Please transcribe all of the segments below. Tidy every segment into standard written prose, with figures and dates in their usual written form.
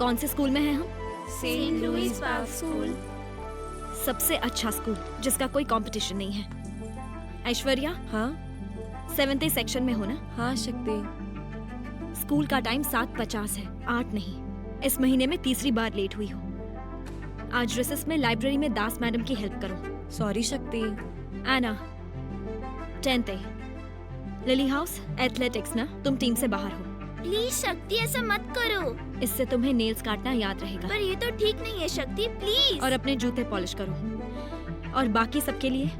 कौन से स्कूल में हैं हम? Saint Louis Park School. सबसे अच्छा स्कूल जिसका कोई कंपटीशन नहीं है। ऐश्वर्या, हाँ 7th सेक्शन में हो ना? हाँ शक्ति। स्कूल का टाइम 7:50 है, 8 नहीं। इस महीने में तीसरी बार लेट हुई हो। आज रिसेस में लाइब्रेरी में दास मैडम की हेल्प करो। सॉरी शक्ति। एना, 10th A, lily house athletics ना, तुम टीम से बाहर हो। प्लीज शक्ति ऐसा मत करो। इससे तुम्हें नेल्स काटना याद रहेगा। पर ये तो ठीक नहीं है शक्ति, प्लीज। और अपने जूते पॉलिश करो। और बाकी सबके लिए,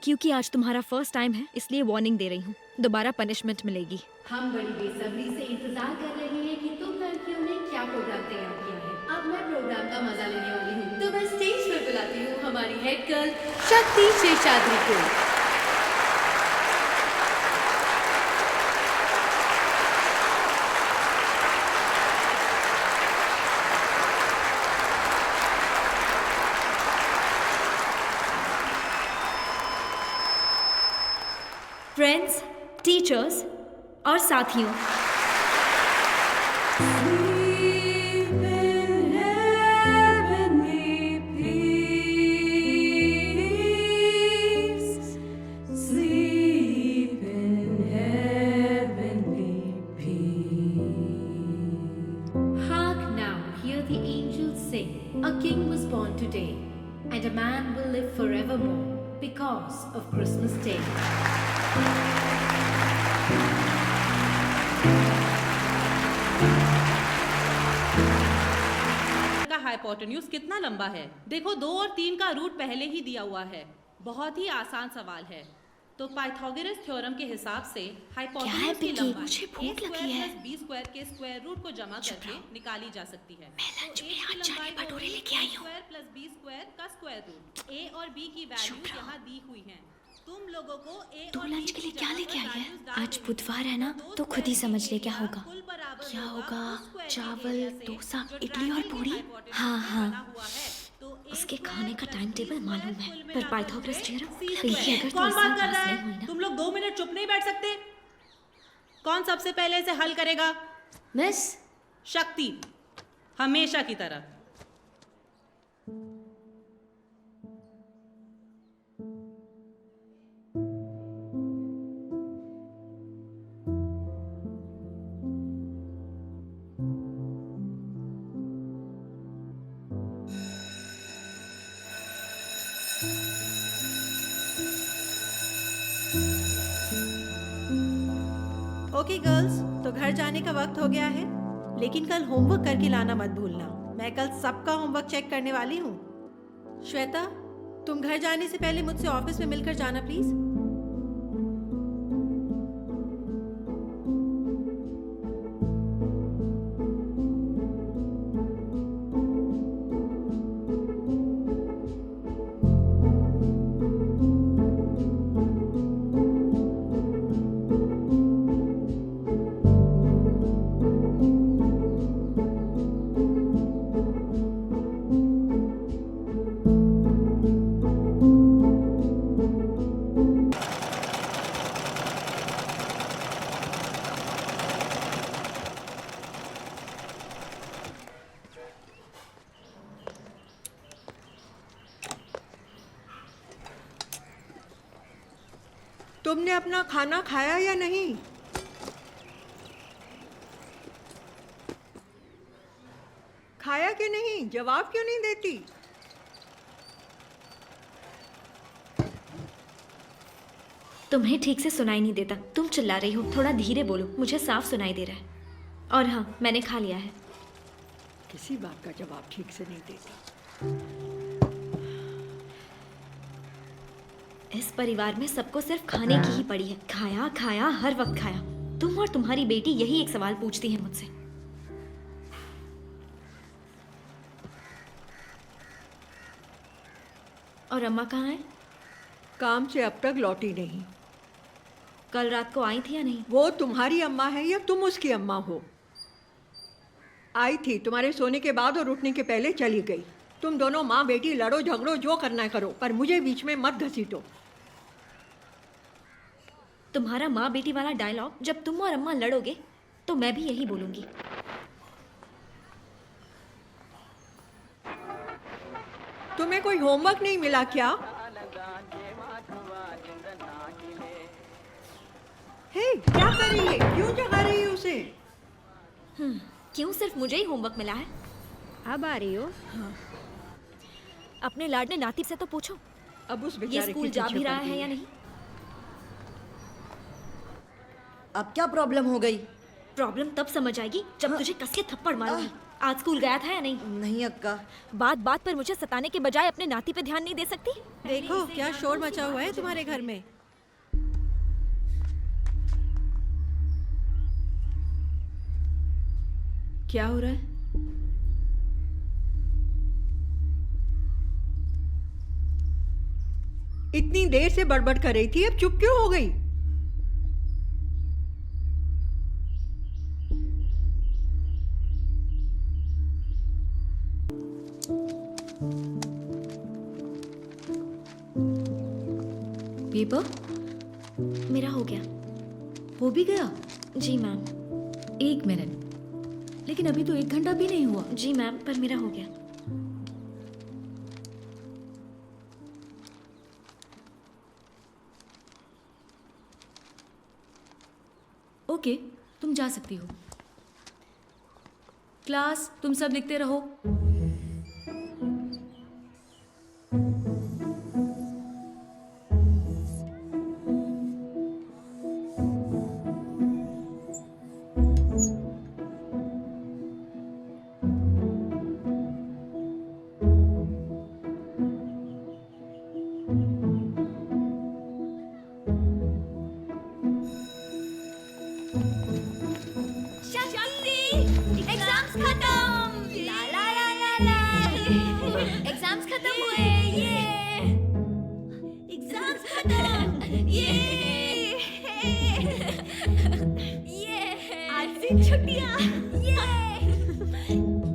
क्योंकि आज तुम्हारा फर्स्ट टाइम है इसलिए वार्निंग दे रही हूँ, दोबारा पनिशमेंट मिलेगी। हम बड़ी बेसब्री से इंतजार कर रहे हैं कि तुम लड़कियों ने क्या प्रोग्राम तैयार किया है। अब मैं प्रोग्राम का मजा लेने वाली हूँ, तो मैं स्टेज पर बुलाती हूँ हमारी हेड गर्ल शक्ति शेषाद्री को। फ्रेंड्स, टीचर्स और साथियों, Hark now, hear the angels sing. A king was born today, and a man will live forevermore because of Christmas Day. का हाइपोटेन्यूज कितना लंबा है? देखो 2 और 3 का रूट पहले ही दिया हुआ है। बहुत ही आसान सवाल है। तो पाइथागोरस थ्योरम के हिसाब से हाइपोटेन्यूज की लंबाई मुझे भूख लगी है। b स्क्वायर के स्क्वायर रूट को जमा करके निकाली जा सकती है। मैं लंच में आज जाने भटूरे लेके आई हूँ। स्क्वायर प्लस b स्क्वायर का स्क्वायर रूट। a और b की वैल्यूज यहाँ दी हुई हैं। तुम लोगों को a तू और b लंच के लिए की क्या जगह लेके पर आई है? values डाल आज देनी बुधवार है ना, दो तो खुद ही स्क्वायर समझ ले के क्या एरिया होगा। कुल बराबर क्या होगा होगा? उस स्क्वायर के चावल, एरिया से डोसा, जो इडली और ट्रायंगल की पूरी। हाइपोटेन्यूज हाँ से हाँ, बना हुआ है। तो a उसके स्क्वायर खाने का plus time b table square मालूम है, कुल पर मिलाकर पाइथागोरस मुझे थ्योरम c फिर स्क्वायर। अगर कौन तो बात एग्जाम कर रहा पास नहीं हुई है? ना। तुम लोग 2 मिनट चुप नहीं बैठ सकते? कौन सबसे पहले इसे हल करेगा? मिस शक्ति, हमेशा की तरह। ओके गर्ल्स, तो घर जाने का वक्त हो गया है, लेकिन कल होमवर्क करके लाना मत भूलना। मैं कल सबका होमवर्क चेक करने वाली हूँ। श्वेता, तुम घर जाने से पहले मुझसे ऑफिस में मिलकर जाना प्लीज। तुमने अपना खाना खाया या नहीं? खाया कि नहीं? जवाब क्यों नहीं देती? तुम्हें ठीक से सुनाई नहीं देता, तुम चिल्ला रही हो। थोड़ा धीरे बोलो, मुझे साफ सुनाई दे रहा है। और हाँ, मैंने खा लिया है। किसी बात का जवाब ठीक से नहीं देती। इस परिवार में सबको सिर्फ खाने की ही पड़ी है। खाया खाया, हर वक्त खाया। तुम और तुम्हारी बेटी यही एक सवाल पूछती है मुझसे। और अम्मा कहाँ है? काम से अब तक लौटी नहीं। कल रात को आई थी या नहीं? वो तुम्हारी अम्मा है या तुम उसकी अम्मा हो? आई थी तुम्हारे सोने के बाद और उठने के पहले चली गई। तुम दोनों माँ बेटी लड़ो झगड़ो, जो करना है करो, पर मुझे बीच में मत घसीटो। तुम्हारा माँ बेटी वाला डायलॉग जब तुम और अम्मा लड़ोगे तो मैं भी यही बोलूंगी। तुम्हें कोई होमवर्क नहीं मिला क्या? हे, क्या कर रही है? क्यों जगा रही है उसे? क्यों सिर्फ मुझे ही होमवर्क मिला है? अब आ रही हो? अपने लाडले नाती से तो पूछो अब उस ये बेचारे स्कूल के जा पीछे भी रहा पड़ है गई या नहीं। अब क्या प्रॉब्लम हो गई? प्रॉब्लम तब समझ आएगी जब तुझे कस के थप्पड़ मारूंगी। आज स्कूल गया था या नहीं? नहीं अक्का। बात बात पर मुझे सताने के बजाय अपने नाती पे ध्यान नहीं दे सकती? देखो क्या शोर मचा हुआ है तुम्हारे घर में। क्या हो रहा है? इतनी देर से बड़बड़ कर रही थी, अब चुप क्यों हो गई? पेपर मेरा हो गया। हो भी गया? जी मैम। 1 मिनट, लेकिन अभी तो 1 घंटा भी नहीं हुआ। जी मैम, पर मेरा हो गया। ओके, तुम जा सकती हो। क्लास, तुम सब लिखते रहो। एग्जाम्स खत्म। ला ला ला ला ला। एग्जाम्स खत्म हुए। ये एग्जाम्स खत्म। ये आज से छुट्टियां।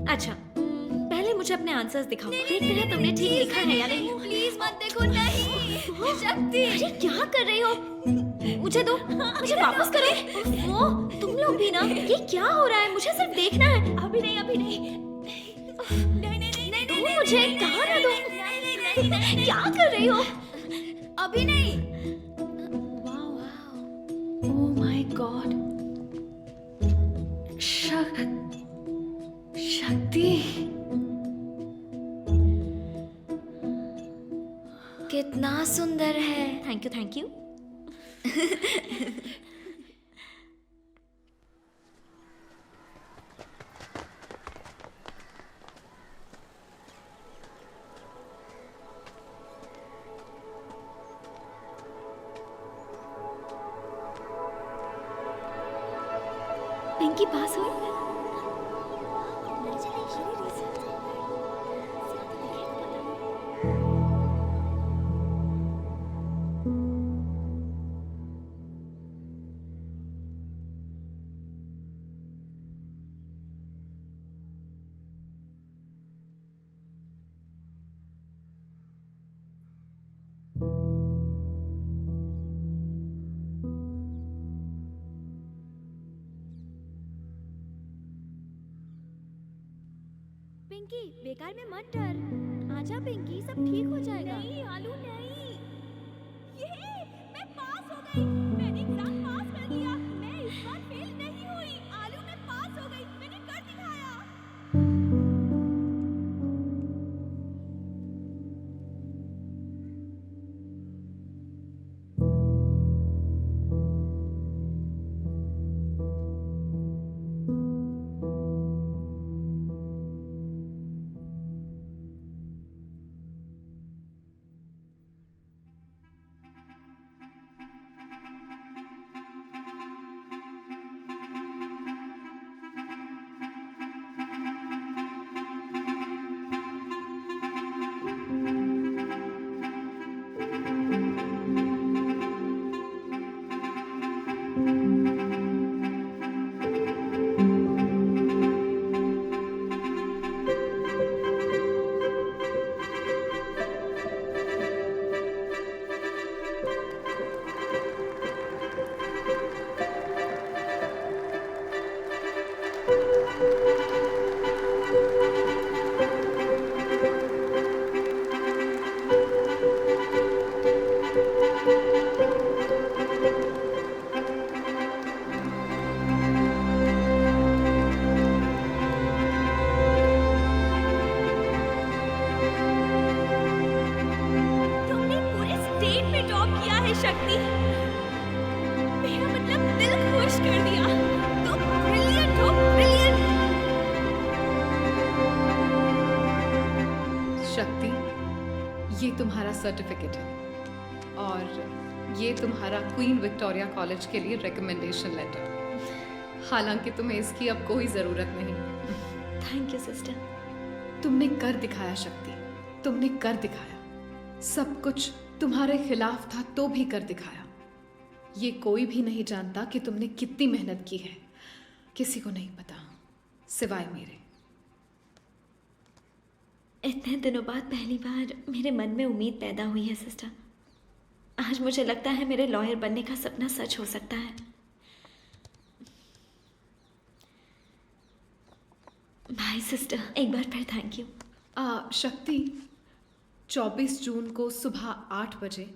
अच्छा, पहले मुझे अपने आंसर्स दिखाओ। देखते हैं तुमने ठीक लिखा है या नहीं। प्लीज मत देखो। नहीं शक्ति। अरे क्या कर रही हो? मुझे दो, मुझे वापस करो। वो तुम लोग भी ना, ये क्या हो रहा है? मुझे सिर्फ देखना है। अभी नहीं अभी नहीं। नहीं नहीं नहीं दो मुझे, कहाँ ना दो। नहीं नहीं क्या कर रही हो? अभी नहीं। Oh my god. शक्ति। कितना सुंदर है। Thank you, thank you. Pinky pass हुई? पिंकी बेकार में मत डर। आजा पिंकी, सब ठीक हो जाएगा। नहीं आलू नहीं। ये मैं पास हो गई। मैंने एग्जाम पास कर दिया। मैं इस बार फेल नहीं हुई। आलू मैं पास हो गई। मैंने कर दिखाया। टॉप किया है शक्ति। मेरा मतलब दिल खुश कर दिया। तुम ब्रिलियंट हो, ब्रिलियंट। शक्ति, ये तुम्हारा सर्टिफिकेट है और ये तुम्हारा क्वीन विक्टोरिया कॉलेज के लिए रिकमेंडेशन लेटर। हालांकि तुम्हें इसकी अब कोई ज़रूरत नहीं। Thank you sister. तुमने कर दिखाया शक्ति, तुमने कर दिखाया। सब कुछ तुम्हारे खिलाफ था तो भी कर दिखाया। ये कोई भी नहीं जानता कि तुमने कितनी मेहनत की है। किसी को नहीं पता सिवाय मेरे। इतने दिनों बाद पहली बार मेरे मन में उम्मीद पैदा हुई है सिस्टर। आज मुझे लगता है मेरे लॉयर बनने का सपना सच हो सकता है। बाय सिस्टर, एक बार फिर थैंक यू। शक्ति, 24 जून को सुबह 8 बजे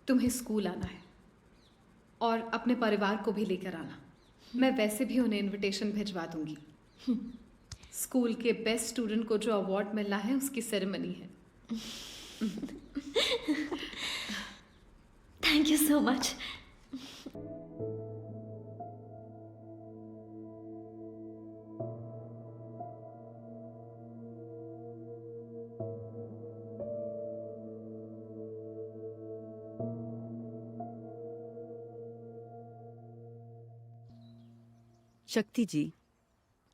तुम्हें स्कूल आना है और अपने परिवार को भी लेकर आना। मैं वैसे भी उन्हें इनविटेशन भिजवा दूंगी। स्कूल के बेस्ट स्टूडेंट को जो अवार्ड मिलना है उसकी सेरेमनी है। Thank you so much. शक्ति जी,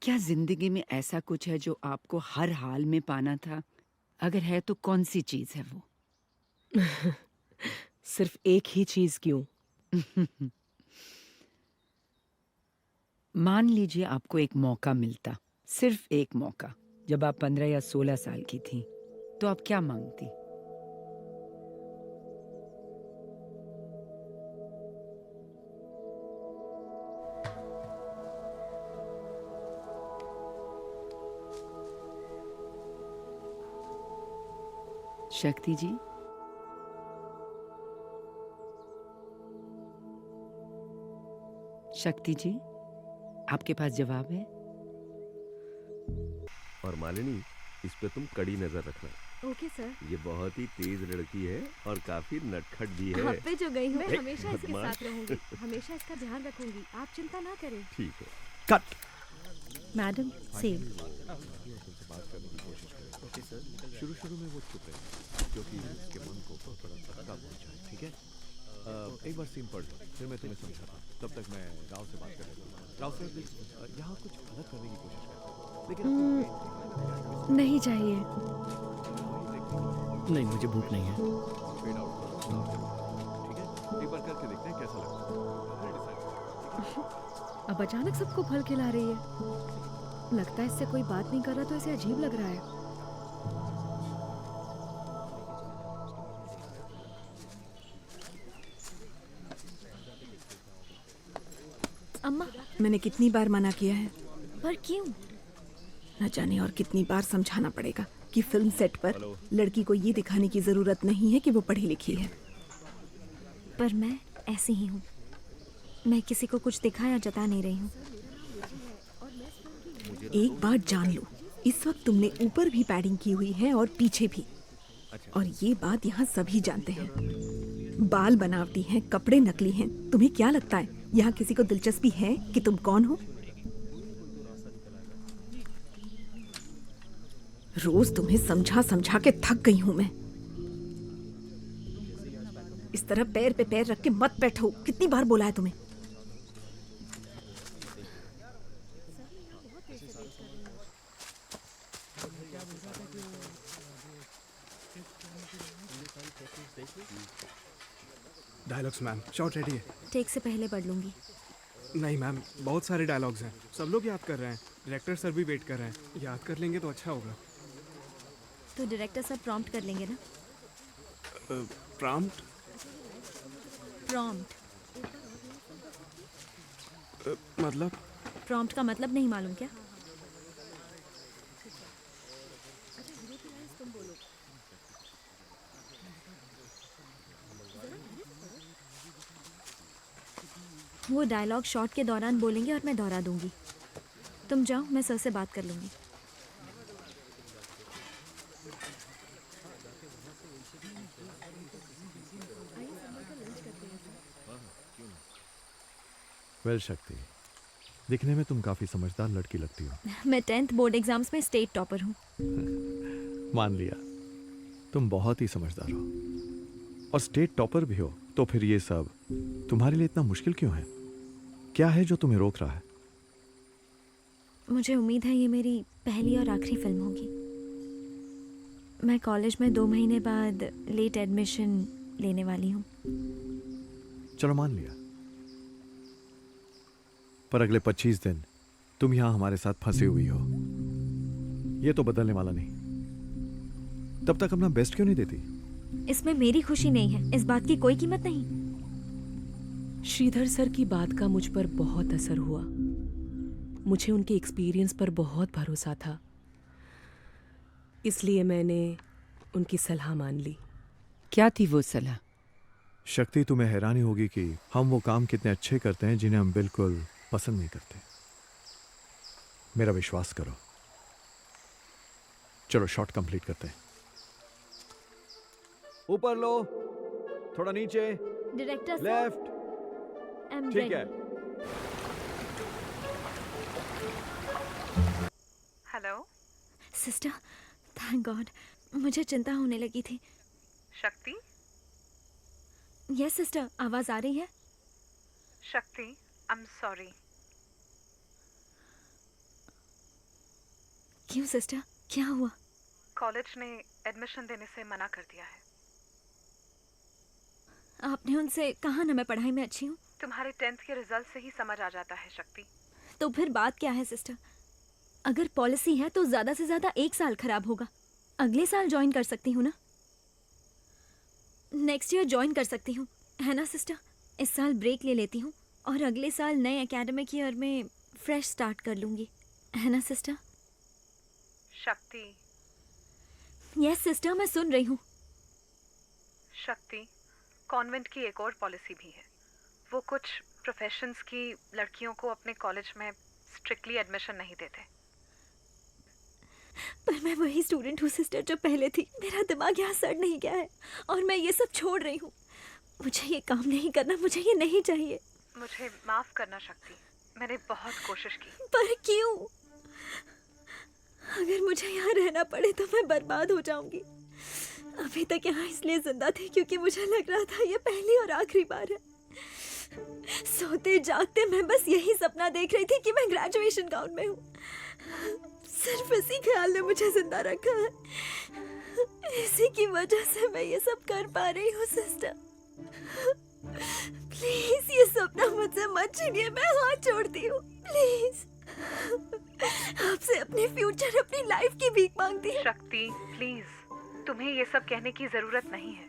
क्या जिंदगी में ऐसा कुछ है जो आपको हर हाल में पाना था? अगर है तो कौन सी चीज है वो? सिर्फ एक ही चीज क्यों? मान लीजिए आपको एक मौका मिलता, सिर्फ एक मौका। जब आप 15 या 16 साल की थी तो आप क्या मांगती? शक्ति जी, शक्ति जी, आपके पास जवाब है? और मालिनी, इस पे तुम कड़ी नजर रखना। Okay sir. ये बहुत ही तेज लड़की है और काफी नटखट भी है। आप पे जो गई हूँ, मैं ए, हमेशा इसके बदमाश। साथ रहूंगी। हमेशा इसका ध्यान रखूंगी। आप चिंता ना करें। ठीक है। कट। Madam same. शुरू में वो चुप रहे क्योंकि उसके मन को थोड़ा धक्का पहुंचा है। ठीक है, एक बार सीन पढ़ लो, फिर मैं तुम्हें समझाता हूँ। तब तक मैं राव से बात कर लेता हूँ। राव सर, यहाँ कुछ गलत करने की कोशिश करते हैं, लेकिन नहीं चाहिए। नहीं, मुझे भूख नहीं है। फेड आउट करो। ठीक है, एक बार करके देखते हैं कैसा लगता है। अब अचानक सबको फल खिला रही है। लगता है इससे कोई बात नहीं कर रहा तो इसे अजीब लग रहा है। अम्मा, मैंने कितनी बार मना किया है, पर क्यों? न जाने और कितनी बार समझाना पड़ेगा कि फिल्म सेट पर लड़की को ये दिखाने की जरूरत नहीं है कि वो पढ़ी लिखी है। पर मैं ऐसी ही हूँ। मैं किसी को कुछ दिखाया जता नहीं रही हूँ। एक बात जान लो, इस वक्त तुमने ऊपर भी पैडिंग की हुई है और पीछे भी। और ये बात यहाँ सभी जानते हैं। बाल बनावटी हैं, कपड़े नकली हैं। तुम्हें क्या लगता है यहाँ किसी को दिलचस्पी है कि तुम कौन हो? रोज तुम्हें समझा समझा के थक गई हूं मैं। इस तरह पैर पे पैर रख के मत बैठो। कितनी बार बोला है तुम्हें? डायलॉग्स मैम, शॉट रेडी है। टेक से पहले पढ़ लूंगी। नहीं मैम, बहुत सारे डायलॉग्स हैं, सब लोग याद कर रहे हैं। डायरेक्टर सर भी वेट कर रहे हैं। याद कर लेंगे तो अच्छा होगा। तो डायरेक्टर सर प्रॉम्प्ट कर लेंगे ना? प्रॉम्प्ट? प्रॉम्प्ट मतलब? प्रॉम्प्ट का मतलब नहीं मालूम क्या? वो डायलॉग शॉट के दौरान बोलेंगे और मैं दोहरा दूंगी। तुम जाओ, मैं सर से बात कर लूंगी। वेल शक्ति, दिखने में तुम काफी समझदार लड़की लगती हो। मैं 10th बोर्ड एग्जाम्स में स्टेट टॉपर हूँ। मान लिया, तुम बहुत ही समझदार हो और स्टेट टॉपर भी हो, तो फिर ये सब तुम्हारे लिए इतना मुश्किल क्यों है? क्या है जो तुम्हें रोक रहा है? मुझे उम्मीद है ये मेरी पहली और आखिरी फिल्म होगी। मैं कॉलेज में 2 महीने बाद लेट एडमिशन लेने वाली हूँ। चलो मान लिया, पर अगले 25 दिन तुम यहां हमारे साथ फंसी हुई हो, ये तो बदलने वाला नहीं। तब तक अपना बेस्ट क्यों नहीं देती? इसमें मेरी खुशी नहीं है, इस बात की कोई कीमत नहीं। श्रीधर सर की बात का मुझ पर बहुत असर हुआ। मुझे उनके एक्सपीरियंस पर बहुत भरोसा था, इसलिए मैंने उनकी सलाह मान ली। क्या थी वो सलाह? शक्ति, तुम्हें हैरानी होगी कि हम वो काम कितने अच्छे करते हैं जिन्हें हम बिल्कुल पसंद नहीं करते। मेरा विश्वास करो। चलो शॉट कंप्लीट करते हैं। ऊपर लो, थोड़ा नीचे, डायरेक्टर लेफ्ट, ठीक है। हेलो सिस्टर, थैंक गॉड, मुझे चिंता होने लगी थी। शक्ति? यस सिस्टर, आवाज आ रही है? शक्ति, आई एम सॉरी। क्यों सिस्टर, क्या हुआ? कॉलेज ने एडमिशन देने से मना कर दिया है। आपने उनसे कहा ना मैं पढ़ाई में अच्छी हूँ। तुम्हारे 10th के रिजल्ट से ही समझ आ जाता है शक्ति। तो फिर बात क्या है सिस्टर? अगर पॉलिसी है तो ज्यादा से ज्यादा 1 साल खराब होगा। अगले साल ज्वाइन कर सकती हूँ ना? नेक्स्ट ईयर ज्वाइन कर सकती हूँ, है ना सिस्टर? इस साल ब्रेक ले लेती हूँ और अगले साल नए एकेडमिक ईयर में फ्रेश स्टार्ट कर लूंगी, है ना सिस्टर? शक्ति। यस सिस्टर, मैं सुन रही हूँ। शक्ति, कॉन्वेंट की एक और पॉलिसी भी है। वो कुछ प्रोफेशंस की लड़कियों को अपने कॉलेज में स्ट्रिक्टली एडमिशन नहीं देते। पर मैं वही स्टूडेंट हूँ सिस्टर जो पहले थी। मेरा दिमाग यहाँ सड़ नहीं गया है और मैं ये सब छोड़ रही हूँ। मुझे ये काम नहीं करना, मुझे ये नहीं चाहिए। मुझे माफ करना शक्ति, मैंने बहुत कोशिश की। पर क्यों? अगर मुझे यहाँ रहना पड़े तो मैं बर्बाद हो जाऊंगी। अभी तक यहाँ इसलिए जिंदा थी क्योंकि मुझे लग रहा था ये पहली और आखिरी बार है। सोते जागते मैं बस यही सपना देख रही थी कि मैं ग्रेजुएशन गाउन में हूँ। सिर्फ इसी ख्याल ने मुझे जिंदा रखा है। इसी की वजह से मैं ये सब कर पा रही हूँ सिस्टर। प्लीज ये सपना मुझसे मत छीनिए, मैं हाथ जोड़ती हूँ, प्लीज। आपसे अपने फ्यूचर, अपनी लाइफ की भीख मांगती हूँ। शक्ति प्लीज, तुम्हें ये सब कहने की जरूरत नहीं है।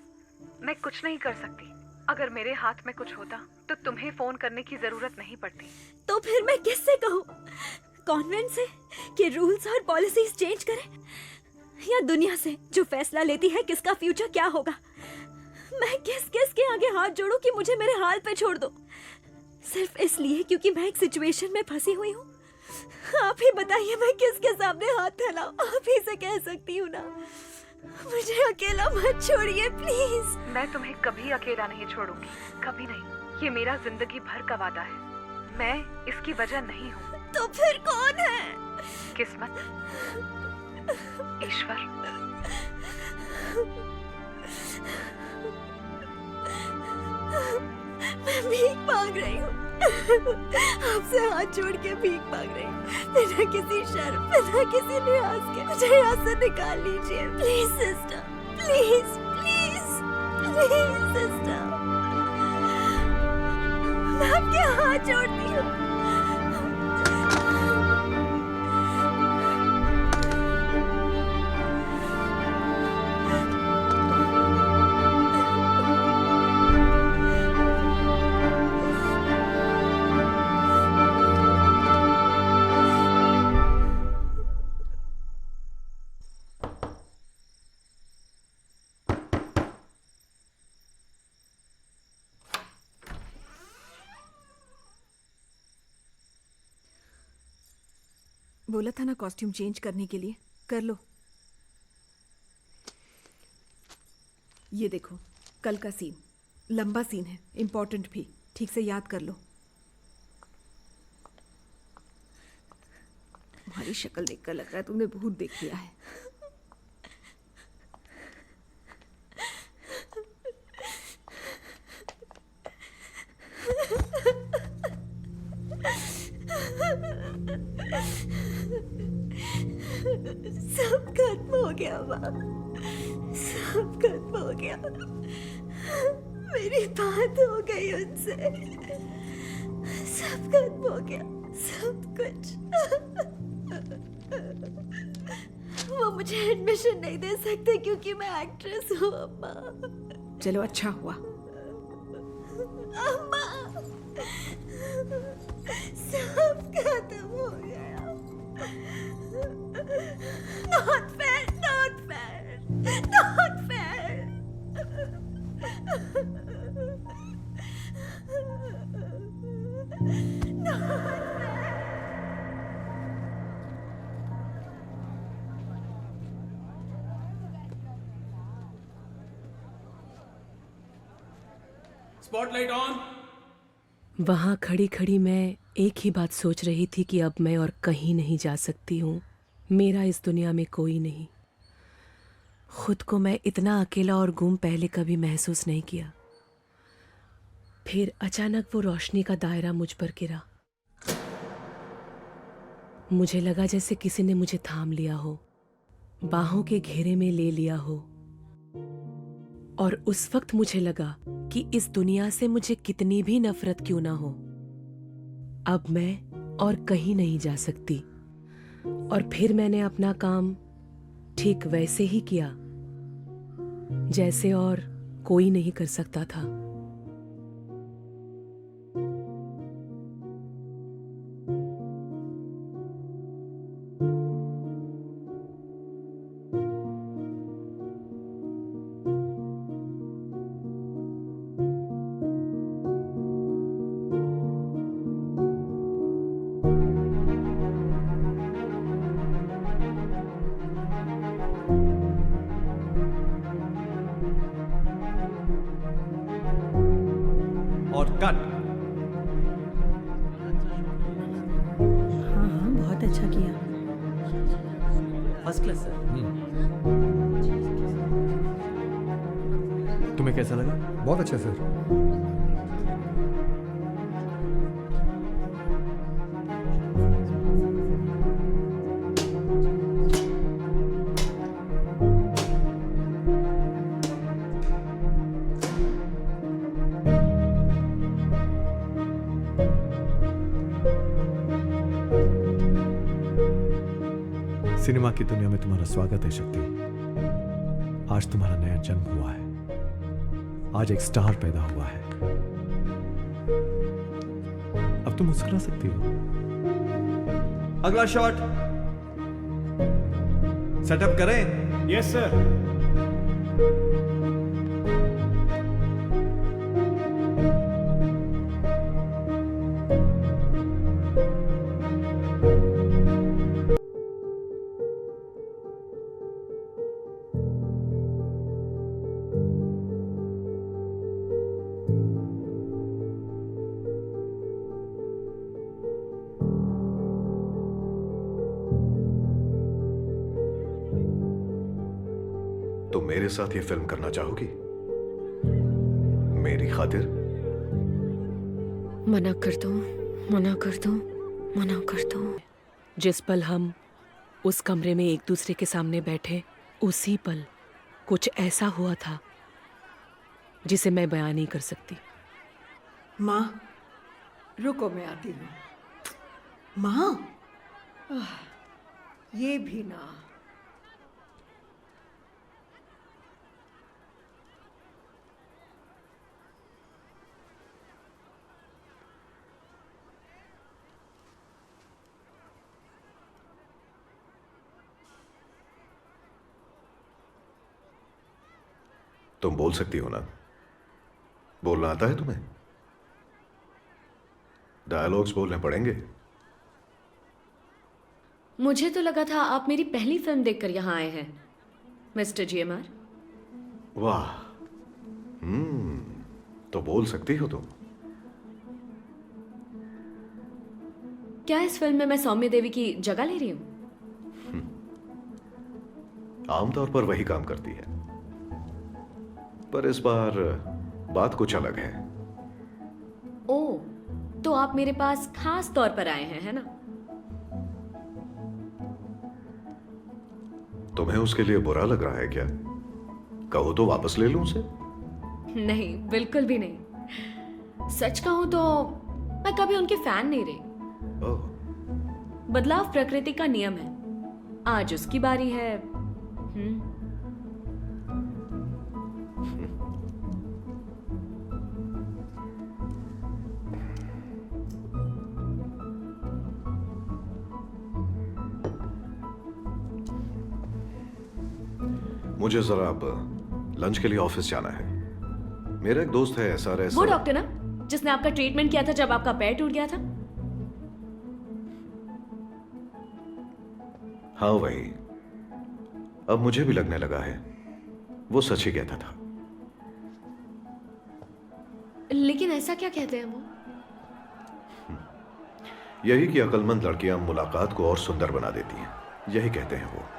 मैं कुछ नहीं कर सकती। अगर मेरे हाथ में कुछ होता तो तुम्हें फोन करने की जरूरत नहीं पड़ती। तो फिर मैं किससे कहूँ? कॉन्वेंट से कि रूल्स और पॉलिसीज चेंज करें, या दुनिया से जो फैसला लेती है किसका फ्यूचर क्या होगा? मैं किस किस के आगे हाथ जोड़ूं कि मुझे मेरे हाल पे छोड़ दो, सिर्फ इसलिए क्योंकि मैं एक सिचुएशन में फंसी हुई हूँ? आप ही बताइए, मैं किसके सामने हाथ फैलाऊं? आप ही से कह सकती हूँ ना, मुझे अकेला मत छोड़िए प्लीज। मैं तुम्हें कभी अकेला नहीं छोड़ूंगी, कभी नहीं। ये मेरा जिंदगी भर का वादा है। मैं इसकी वजह नहीं हूँ। तो फिर कौन है? किस्मत, ईश्वर। मैं भीख मांग रही हूँ, आपसे हाथ जोड़ के भीख मांग रही हूँ, बिना किसी शर्म, बिना किसी लिहाज के। मुझे यहाँ से निकाल लीजिए please sister, please please please sister, मैं आपके हाथ जोड़ती हूँ। बोला था ना कॉस्ट्यूम चेंज करने के लिए, कर लो। ये देखो, कल का सीन लंबा सीन है, इम्पोर्टेंट भी, ठीक से याद कर लो। तुम्हारी शक्ल देखकर लग रहा है तुमने बहुत देख लिया है। सब खत्म हो गया माँ, सब खत्म हो गया। मेरी बात हो गई उनसे, सब खत्म हो गया, सब कुछ। वो मुझे एडमिशन नहीं दे सकते क्योंकि मैं एक्ट्रेस हूँ अम्मा। चलो अच्छा हुआ। अम्मा, सब खत्म हो गया। Not fair, not fair, not fair. Not fair. Spotlight on. वहां खड़ी खड़ी मैं एक ही बात सोच रही थी कि अब मैं और कहीं नहीं जा सकती हूँ। मेरा इस दुनिया में कोई नहीं। खुद को मैं इतना अकेला और गुम पहले कभी महसूस नहीं किया। फिर अचानक वो रोशनी का दायरा मुझ पर गिरा। मुझे लगा जैसे किसी ने मुझे थाम लिया हो, बाहों के घेरे में ले लिया हो। और उस वक्त मुझे लगा कि इस दुनिया से मुझे कितनी भी नफरत क्यों ना हो, अब मैं और कहीं नहीं जा सकती। और फिर मैंने अपना काम ठीक वैसे ही किया जैसे और कोई नहीं कर सकता था। और कट। हाँ हाँ, बहुत अच्छा किया। First class sir. तुम्हें कैसा लगा? बहुत अच्छा सर। सिनेमा की दुनिया में तुम्हारा स्वागत है शक्ति। आज तुम्हारा नया जन्म हुआ है। आज एक स्टार पैदा हुआ है। अब तुम मुस्कुरा सकती हो। अगला शॉट सेटअप करें? Yes sir. तुम मेरे साथ ये फिल्म करना चाहोगी? मेरी खातिर? मना कर दो, मना कर दो, मना कर दो। जिस पल हम उस कमरे में एक दूसरे के सामने बैठे, उसी पल कुछ ऐसा हुआ था जिसे मैं बयान नहीं कर सकती। माँ, रुको मैं आती हूँ। माँ, ये भी ना। तुम बोल सकती हो ना? बोलना आता है तुम्हें? डायलॉग्स बोलने पड़ेंगे। मुझे तो लगा था आप मेरी पहली फिल्म देखकर यहाँ आए हैं, मिस्टर GMR। वाह, तो बोल सकती हो तुम। क्या इस फिल्म में मैं सौम्य देवी की जगह ले रही हूँ? आमतौर पर वही काम करती है, पर इस बार बात कुछ अलग है। ओह, तो आप मेरे पास खास तौर पर आए हैं, है ना? तुम्हें उसके लिए बुरा लग रहा है क्या? कहो तो वापस ले लूं उसे? नहीं, बिल्कुल भी नहीं। सच कहूं तो मैं कभी उनकी फैन नहीं रही। ओह, बदलाव प्रकृति का नियम है। आज उसकी बारी है। मुझे जरा अब लंच के लिए ऑफिस जाना है। मेरा एक दोस्त है SRS। वो डॉक्टर ना जिसने आपका ट्रीटमेंट किया था जब आपका पैर टूट गया था? हाँ वही। अब मुझे भी लगने लगा है वो सच ही कहता था। लेकिन ऐसा क्या कहते हैं वो? यही कि अक्लमंद लड़कियां मुलाकात को और सुंदर बना देती हैं, यही कहते हैं वो।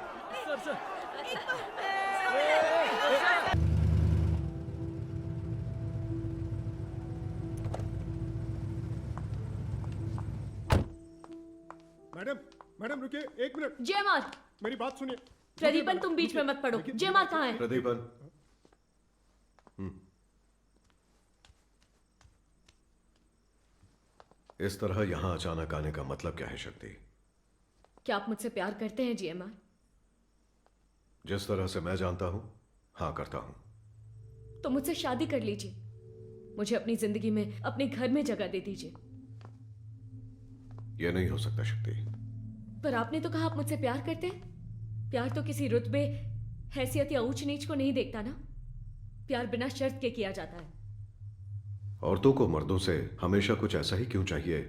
मैडम रुकिए, 1 मिनट। जयमाल, मेरी बात सुनिए। प्रदीपन तुम बीच में मत पड़ो। जयमाल कहाँ है? प्रदीपन, इस तरह यहां अचानक आने का मतलब क्या है शक्ति? क्या आप मुझसे प्यार करते हैं जयमाल? जिस तरह से मैं जानता हूं, हाँ करता हूं। तो मुझसे शादी कर लीजिए। मुझे अपनी जिंदगी में, अपने घर में जगह दे दीजिए। यह नहीं हो सकता शक्ति। पर आपने तो कहा आप मुझसे प्यार करते हैं। प्यार तो किसी रुतबे, हैसियत या ऊंच नीच को नहीं देखता ना। प्यार बिना शर्त के किया जाता है। औरतों को मर्दों से हमेशा कुछ ऐसा ही क्यों चाहिए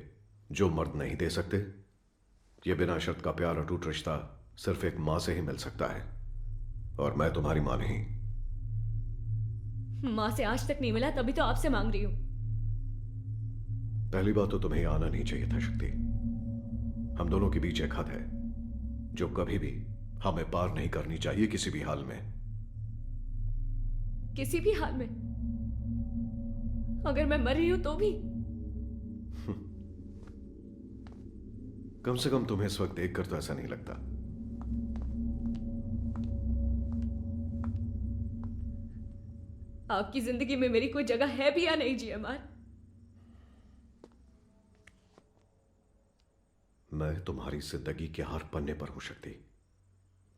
जो मर्द नहीं दे सकते? ये बिना शर्त का प्यार, अटूट रिश्ता सिर्फ एक मां से ही मिल सकता है, और मैं तुम्हारी मां नहीं। मां से आज तक नहीं मिला, तभी तो आपसे मांग रही हूं। पहली बात तो तुम्हें आना नहीं चाहिए था शक्ति। हम दोनों के बीच एक हद है जो कभी भी हमें पार नहीं करनी चाहिए, किसी भी हाल में। किसी भी हाल में? अगर मैं मर रही हूं तो भी? कम से कम तुम्हें इस वक्त देखकर तो ऐसा नहीं लगता। आपकी जिंदगी में मेरी कोई जगह है भी या नहीं जयमाल? मैं तुम्हारी जिंदगी के हर पन्ने पर हूं शक्ति।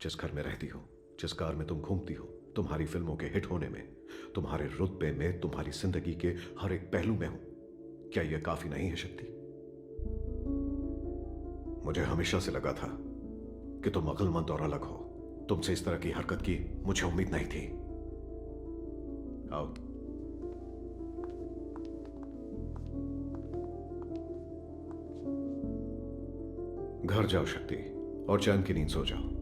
जिस घर में रहती हो, जिस कार में तुम घूमती हो, तुम्हारी फिल्मों के हिट होने में, तुम्हारे रुतबे में, तुम्हारी जिंदगी के हर एक पहलू में हूं। क्या यह काफी नहीं है शक्ति? मुझे हमेशा से लगा था कि तुम अक्लमंद और अलग हो। तुमसे इस तरह की हरकत की मुझे उम्मीद नहीं थी। आओ। घर जाओ शक्ति, और चैन की नींद सो जाओ।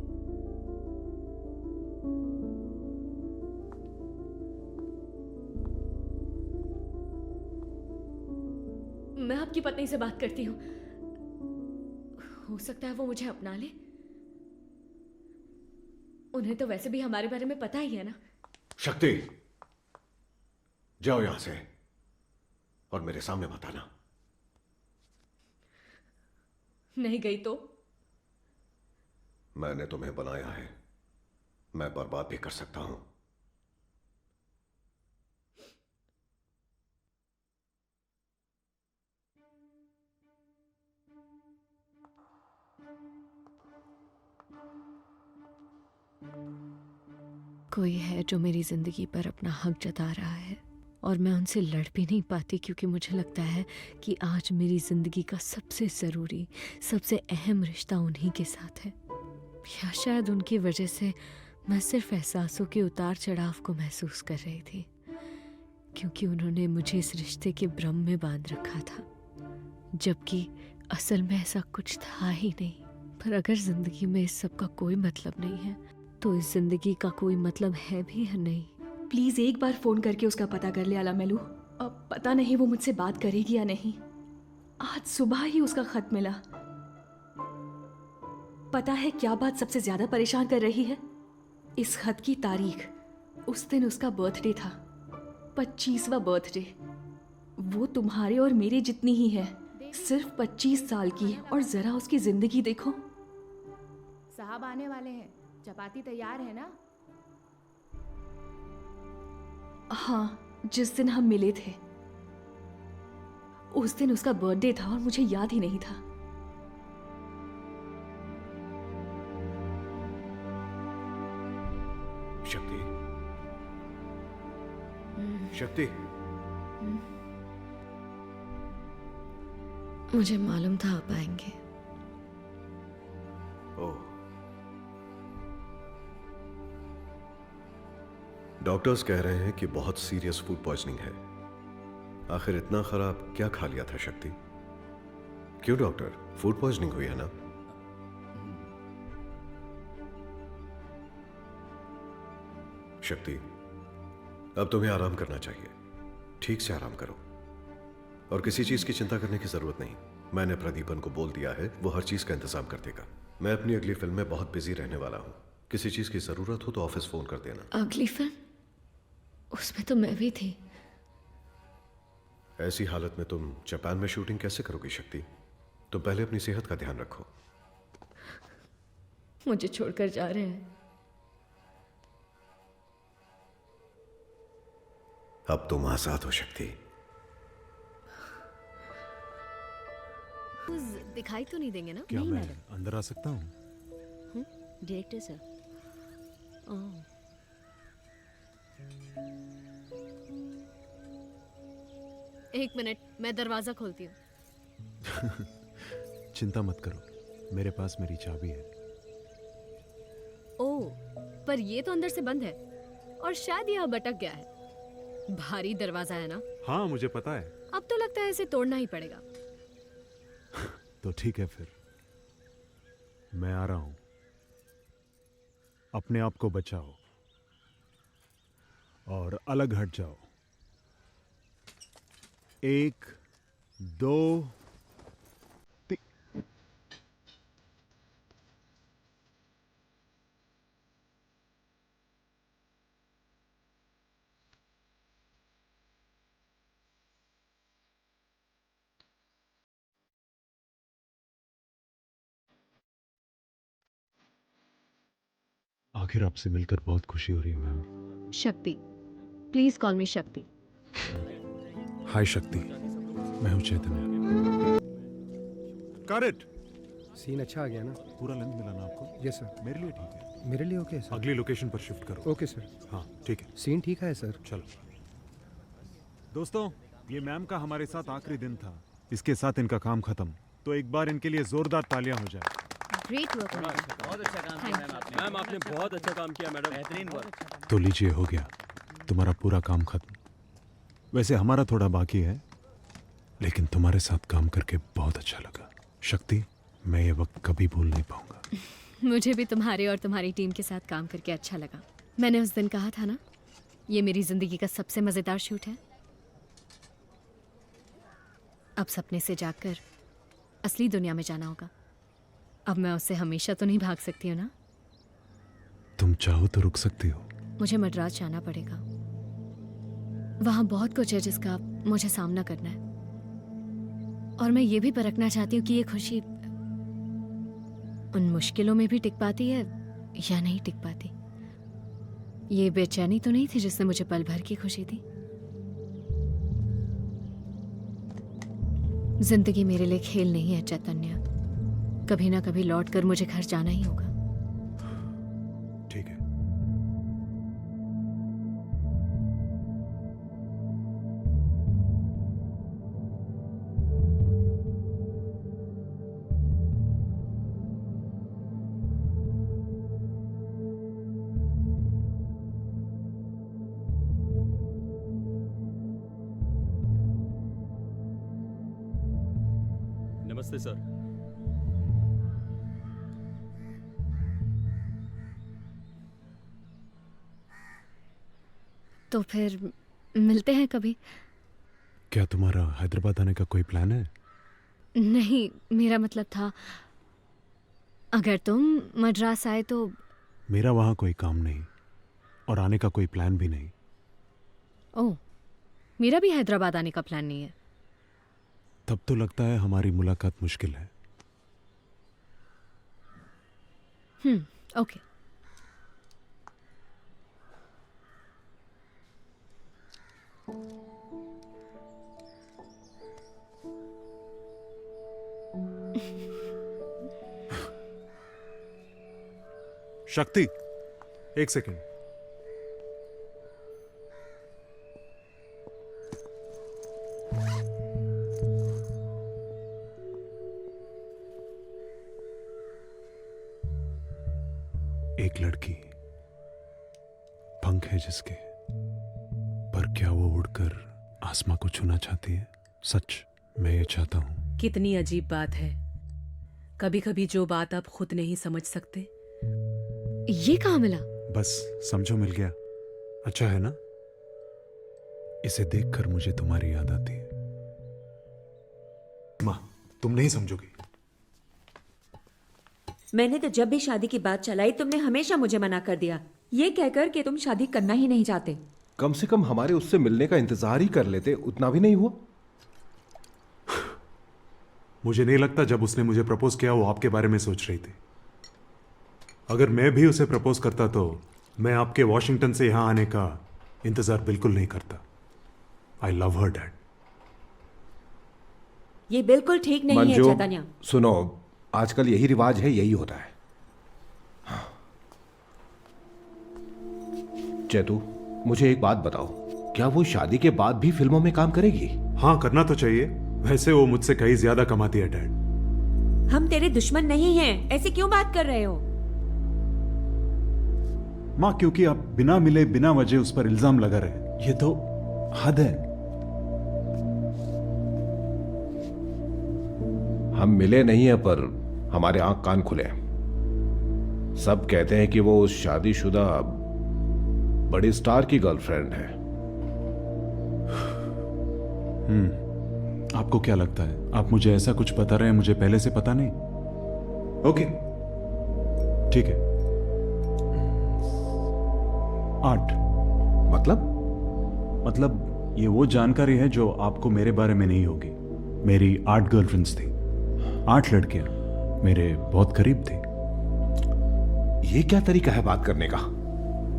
मैं आपकी पत्नी से बात करती हूँ। हो सकता है वो मुझे अपना ले। उन्हें तो वैसे भी हमारे बारे में पता ही है ना। शक्ति, जाओ यहां से, और मेरे सामने मत आना। नहीं गई तो? मैंने तुम्हें बनाया है, मैं बर्बाद भी कर सकता हूं। कोई है जो मेरी जिंदगी पर अपना हक जता रहा है, और मैं उनसे लड़ भी नहीं पाती, क्योंकि मुझे लगता है कि आज मेरी जिंदगी का सबसे ज़रूरी, सबसे अहम रिश्ता उन्हीं के साथ है। या शायद उनकी वजह से मैं सिर्फ एहसासों के उतार चढ़ाव को महसूस कर रही थी, क्योंकि उन्होंने मुझे इस रिश्ते के भ्रम में बांध रखा था, जबकि असल में ऐसा कुछ था ही नहीं। पर अगर जिंदगी में इस सब का कोई मतलब नहीं है, तो इस जिंदगी का कोई मतलब है भी या नहीं? प्लीज एक बार फोन करके उसका पता कर ले आलामेलू। अब पता नहीं वो मुझसे बात करेगी या नहीं। आज सुबह ही उसका खत मिला। पता है क्या बात सबसे ज्यादा परेशान कर रही है? इस खत की तारीख। उस दिन उसका बर्थडे था, 25वां बर्थडे। वो तुम्हारे और मेरे जितनी ही है, सिर्फ 25 साल की है। और जरा उसकी जिंदगी देखो। साहब आने वाले हैं, चपाती तैयार है ना? हाँ, जिस दिन हम मिले थे उस दिन उसका बर्थडे था और मुझे याद ही नहीं था। शक्ति, शक्ति, मुझे मालूम था आप आएंगे। ओह, डॉक्टर्स कह रहे हैं कि बहुत सीरियस फूड पॉइजनिंग है। आखिर इतना खराब क्या खा लिया था शक्ति? क्यों डॉक्टर, फूड पॉइजनिंग हुई है ना? शक्ति, अब तुम्हें आराम करना चाहिए। ठीक से आराम करो और किसी चीज की चिंता करने की जरूरत नहीं। मैंने प्रदीपन को बोल दिया है, वो हर चीज का इंतजाम कर देगा। मैं अपनी अगली फिल्म में बहुत बिजी रहने वाला हूँ। किसी चीज की जरूरत हो तो ऑफिस फोन कर देना। अगली फिल्म? उसमें तो मैं भी थी। ऐसी हालत में तुम जापान में शूटिंग कैसे करोगी शक्ति? तुम पहले अपनी सेहत का ध्यान रखो। मुझे छोड़कर जा रहे हैं। अब तुम आजाद हो शक्ति। दिखाई तो नहीं देंगे ना? क्या मैं अंदर आ सकता हूँ? Director sir. एक मिनट, मैं दरवाजा खोलती हूँ। चिंता मत करो, मेरे पास मेरी चाबी है। ओह, पर ये तो अंदर से बंद है और शायद यह भटक गया है। भारी दरवाजा है ना? हाँ, मुझे पता है। अब तो लगता है इसे तोड़ना ही पड़ेगा। तो ठीक है फिर, मैं आ रहा हूं। अपने आप को बचाओ और अलग हट जाओ। 1, 2, 3। आखिर आपसे मिलकर बहुत खुशी हो रही है मैम। शक्ति, प्लीज कॉल मी शक्ति। हाय शक्ति, मैं हूं चैतन्य। करेक्ट। सीन अच्छा आ गया ना? पूरा लेंथ मिला ना आपको? Yes sir. मेरे लिए ठीक है। मेरे लिए ओके सर। अगली लोकेशन पर शिफ्ट करो। Okay sir. हाँ ठीक है। सीन ठीक है सर। चलो दोस्तों, ये मैम का हमारे साथ आखिरी दिन था। इसके साथ इनका काम खत्म, तो एक बार इनके लिए जोरदार तालियां हो जाए। Great work. बहुत अच्छा काम किया मैम आपने। मैम आपने बहुत अच्छा काम किया मैडम। बेहतरीन वर्क। तो लीजिए, हो गया तुम्हारा पूरा काम खत्म। वैसे हमारा थोड़ा बाकी है, लेकिन तुम्हारे साथ काम करके बहुत अच्छा लगा। शक्ति, मैं ये वक्त कभी भूल नहीं पाऊंगा। मुझे भी तुम्हारे और तुम्हारी टीम के साथ काम करके अच्छा लगा। मैंने उस दिन कहा था ना, ये मेरी जिंदगी का सबसे मजेदार शूट है। अब सपने से जागकर असली दुनिया में जाना होगा। अब मैं उससे हमेशा तो नहीं भाग सकती हूँ ना। तुम चाहो तो रुक सकती हो। मुझे मद्रास जाना पड़ेगा। वहां बहुत कुछ है जिसका मुझे सामना करना है, और मैं ये भी परखना चाहती हूँ कि ये खुशी उन मुश्किलों में भी टिक पाती है या नहीं टिक पाती। ये बेचैनी तो नहीं थी जिसने मुझे पल भर की खुशी दी। जिंदगी मेरे लिए खेल नहीं है चैतन्य। कभी ना कभी लौट कर मुझे घर जाना ही होगा। ठीक है। नमस्ते सर। तो फिर मिलते हैं कभी। क्या तुम्हारा हैदराबाद आने का कोई प्लान है? नहीं, मेरा मतलब था अगर तुम मद्रास आए तो मेरा वहाँ कोई काम नहीं और आने का कोई प्लान भी नहीं। ओह, मेरा भी हैदराबाद आने का प्लान नहीं है। तब तो लगता है हमारी मुलाकात मुश्किल है। ओके। शक्ति, एक सेकंड। एक लड़की, पंख है जिसके, पर क्या वो उड़कर आसमां को छूना चाहती है? सच मैं ये चाहता हूं। कितनी अजीब बात है, कभी कभी जो बात आप खुद नहीं समझ सकते। ये कहाँ मिला? बस समझो, मिल गया। अच्छा है ना? इसे देखकर मुझे तुम्हारी याद आती है। माँ, तुम नहीं समझोगी। मैंने तो जब भी शादी की बात चलाई तुमने हमेशा मुझे मना कर दिया, ये कहकर कि तुम शादी करना ही नहीं चाहते। कम से कम हमारे उससे मिलने का इंतजार ही कर लेते, उतना भी नहीं हुआ। मुझे नहीं लगता जब उसने मुझे प्रपोज किया वो आपके बारे में सोच रही थी। अगर मैं भी उसे प्रपोज करता तो मैं आपके वॉशिंगटन से यहां आने का इंतजार बिल्कुल नहीं करता। I love her dad. ये बिल्कुल ठीक नहीं है चैतन्य। सुनो, आजकल यही रिवाज है, यही होता है। चैतू, मुझे एक बात बताओ, क्या वो शादी के बाद भी फिल्मों में काम करेगी? हाँ, करना तो चाहिए। वैसे वो मुझसे कहीं ज्यादा कमाती है डैड। हम तेरे दुश्मन नहीं हैं, ऐसे क्यों बात कर रहे हो? माँ, क्योंकि आप बिना मिले बिना वजह उस पर इल्जाम लगा रहे, ये तो हद है। हम मिले नहीं है पर हमारे आंख कान खुले हैं। सब कहते हैं कि वो उस शादीशुदा बड़ी स्टार की गर्लफ्रेंड है। आपको क्या लगता है आप मुझे ऐसा कुछ बता रहे हैं मुझे पहले से पता नहीं? ओके, ठीक है। 8 मतलब ये वो जानकारी है जो आपको मेरे बारे में नहीं होगी। मेरी 8 गर्लफ्रेंड्स थी, 8 लड़कियां मेरे बहुत करीब थी। ये क्या तरीका है बात करने का?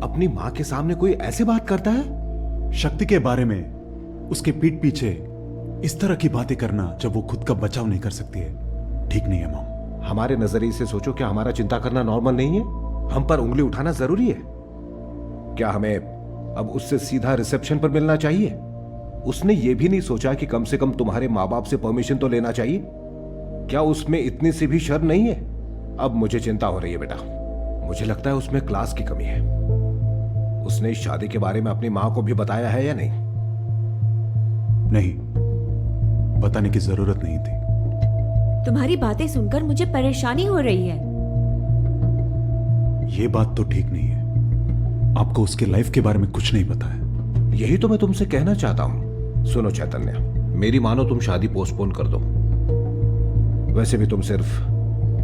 अपनी मां के सामने कोई ऐसे बात करता है? शक्ति के बारे में उसके पीठ पीछे इस तरह की बातें करना जब वो खुद का बचाव नहीं कर सकती है, ठीक नहीं है मॉम। हमारे नजरिए से सोचो, क्या हमारा चिंता करना नॉर्मल नहीं है? हम पर उंगली उठाना जरूरी है? क्या हमें अब उससे सीधा रिसेप्शन पर मिलना चाहिए? उसने ये भी नहीं सोचा कि कम से कम तुम्हारे माँ बाप से परमिशन तो लेना चाहिए? क्या उसमें इतनी सी भी शर्म नहीं है? अब मुझे चिंता हो रही है बेटा। मुझे लगता है उसमें क्लास की कमी है। उसने इस शादी के बारे में अपनी माँ को भी बताया है या नहीं? नहीं, बताने की जरूरत नहीं थी। तुम्हारी बातें सुनकर मुझे परेशानी हो रही है। ये बात तो ठीक नहीं है। आपको उसके लाइफ के बारे में कुछ नहीं पता है। यही तो मैं तुमसे कहना चाहता हूं। सुनो चैतन्य, मेरी मानो तुम शादी पोस्टपोन कर दो। वैसे भी तुम सिर्फ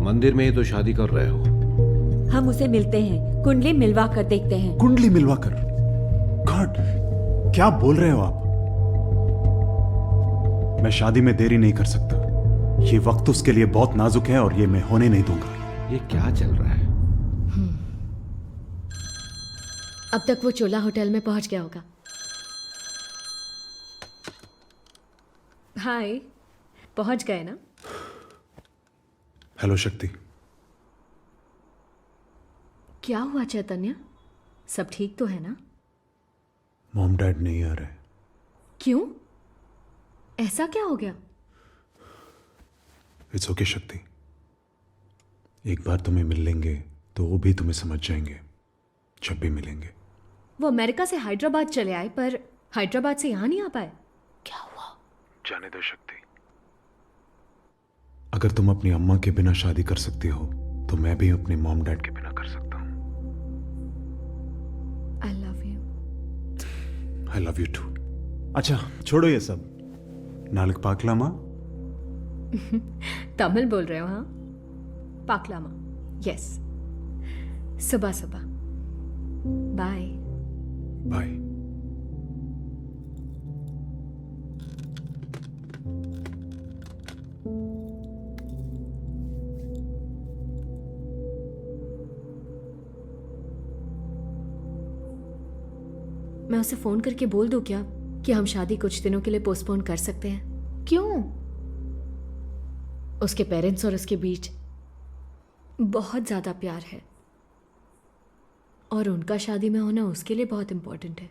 मंदिर में ही तो शादी कर रहे हो। हम उसे मिलते हैं, कुंडली मिलवा कर देखते हैं। कुंडली मिलवा कर? गॉड, क्या बोल रहे हो आप? मैं शादी में देरी नहीं कर सकता। ये वक्त उसके लिए बहुत नाजुक है और ये मैं होने नहीं दूंगा। ये क्या चल रहा है? अब तक वो चोला होटल में पहुंच गया होगा। हाय, पहुंच गए ना? हेलो शक्ति। क्या हुआ चैतन्य? सब ठीक तो है ना? मॉम डैड नहीं आ रहे। क्यों? ऐसा क्या हो गया? इट्स ओके शक्ति, एक बार तुम्हें मिल लेंगे तो वो भी तुम्हें समझ जाएंगे जब भी मिलेंगे। वो अमेरिका से हैदराबाद चले आए पर हैदराबाद से यहाँ नहीं आ पाए। क्या हुआ? जाने दो शक्ति। अगर तुम अपनी अम्मा के बिना शादी कर सकती हो तो मैं भी अपने मॉम डैड के बिना कर सकता हूँ। I love you. I love you too. अच्छा छोड़ो ये सब, नालक पाकलामा। तमिल बोल रहे हो? हाँ, पाकलामा। यस, सुबह सुबह। बाय। बाय। मैं उसे फोन करके बोल दूं क्या कि हम शादी कुछ दिनों के लिए पोस्टपोन कर सकते हैं? क्यों? उसके पेरेंट्स और उसके बीच बहुत ज्यादा प्यार है और उनका शादी में होना उसके लिए बहुत इंपॉर्टेंट है।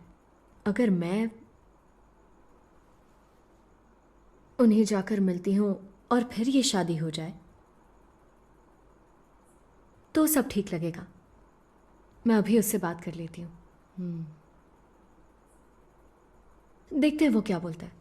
अगर मैं उन्हें जाकर मिलती हूं और फिर ये शादी हो जाए तो सब ठीक लगेगा। मैं अभी उससे बात कर लेती हूँ। देखते हैं वो क्या बोलता है।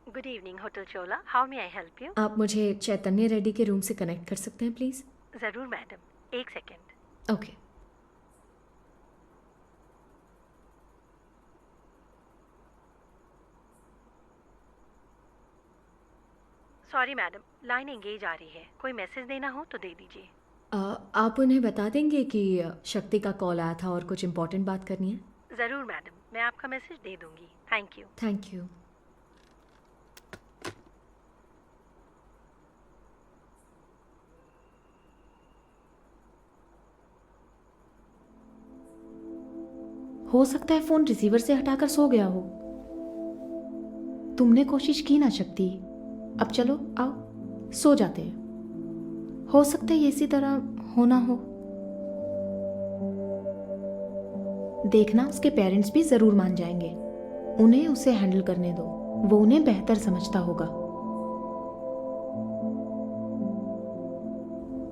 Good evening hotel Chola, how may I help you? आप मुझे चैतन्य रेड्डी के रूम से कनेक्ट कर सकते हैं प्लीज? जरूर मैडम, एक second. Okay. Sorry madam, line engage आ रही है। कोई मैसेज देना हो तो दे दीजिए। आप उन्हें बता देंगे कि शक्ति का कॉल आया था और कुछ इम्पोर्टेंट बात करनी है? जरूर मैडम, मैं आपका मैसेज दे दूंगी। Thank you. Thank you. हो सकता है फोन रिसीवर से हटाकर सो गया हो। तुमने कोशिश की ना शक्ति। अब चलो आओ सो जाते हैं। हो सकता है ये इसी तरह होना हो। देखना उसके पेरेंट्स भी जरूर मान जाएंगे। उन्हें उसे हैंडल करने दो, वो उन्हें बेहतर समझता होगा।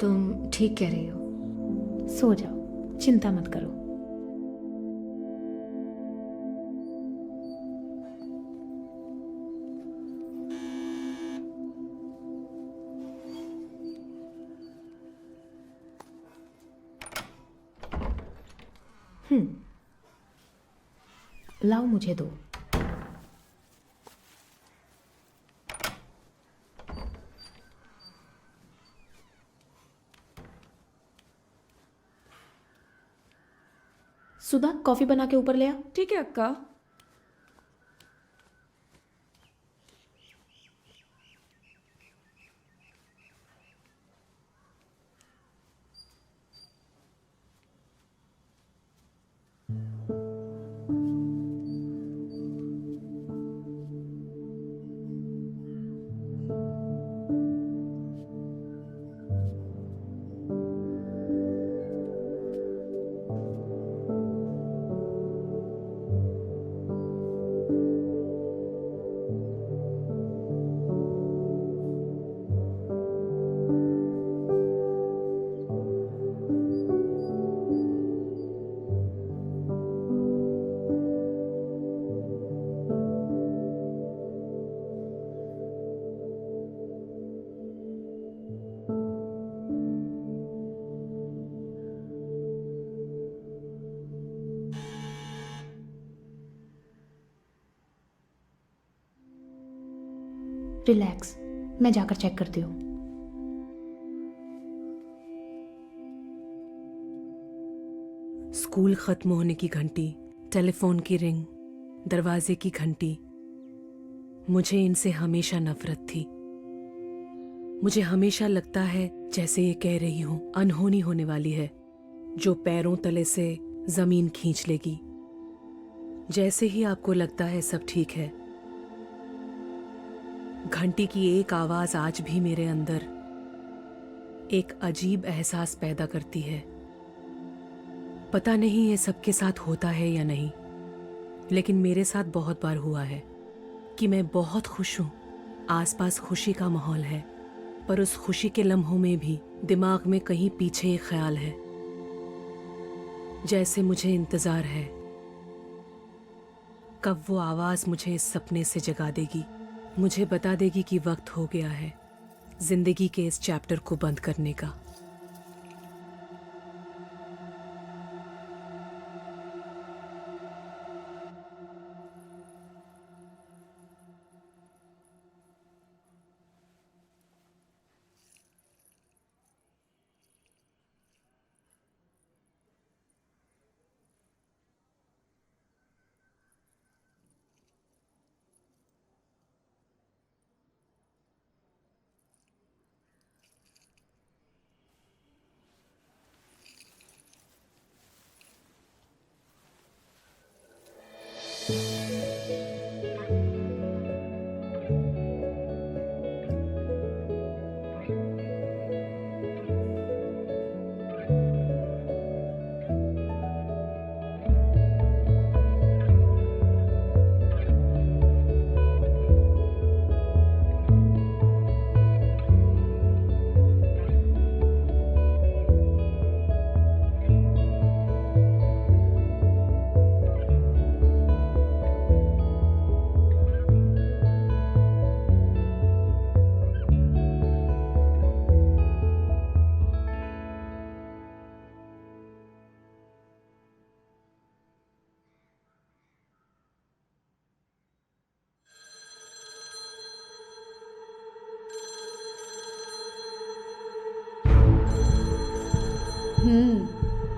तुम ठीक कह रही हो। सो जाओ, चिंता मत करो। लाओ मुझे दो। सुधा कॉफी बना के ऊपर ले आ। ठीक है अक्का। रिलैक्स, मैं जाकर चेक करती हूँ। स्कूल खत्म होने की घंटी, टेलीफोन की रिंग, दरवाजे की घंटी। मुझे इनसे हमेशा नफरत थी। मुझे हमेशा लगता है जैसे ये कह रही हूं अनहोनी होने वाली है जो पैरों तले से जमीन खींच लेगी। जैसे ही आपको लगता है सब ठीक है, घंटी की एक आवाज आज भी मेरे अंदर एक अजीब एहसास पैदा करती है। पता नहीं ये सबके साथ होता है या नहीं, लेकिन मेरे साथ बहुत बार हुआ है कि मैं बहुत खुश हूं, आसपास खुशी का माहौल है, पर उस खुशी के लम्हों में भी दिमाग में कहीं पीछे एक ख्याल है, जैसे मुझे इंतजार है, कब वो आवाज मुझे इस सपने से जगा देगी, मुझे बता देगी कि वक्त हो गया है जिंदगी के इस चैप्टर को बंद करने का।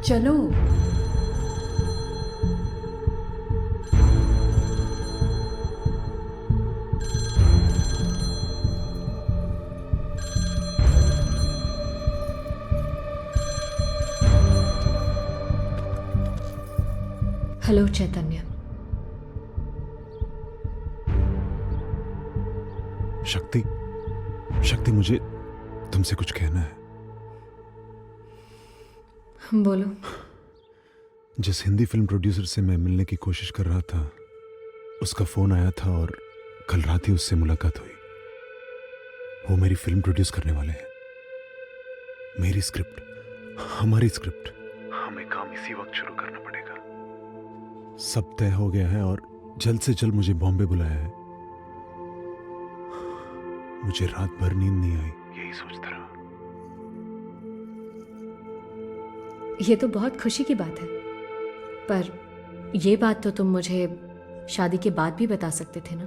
चलो। हेलो चैतन्य। शक्ति, शक्ति मुझे तुमसे कुछ कहना है। बोलो। जिस हिंदी फिल्म प्रोड्यूसर से मैं मिलने की कोशिश कर रहा था, उसका फोन आया था और कल रात ही उससे मुलाकात हुई। वो मेरी फिल्म प्रोड्यूस करने वाले हैं। मेरी स्क्रिप्ट, हमारी स्क्रिप्ट। हमें काम इसी वक्त शुरू करना पड़ेगा। सब तय हो गया है और जल्द से जल्द मुझे बॉम्बे बुलाया है। मुझे रात भर नींद नहीं आई, यही सोचता रहा। ये तो बहुत खुशी की बात है, पर ये बात तो तुम मुझे शादी के बाद भी बता सकते थे ना।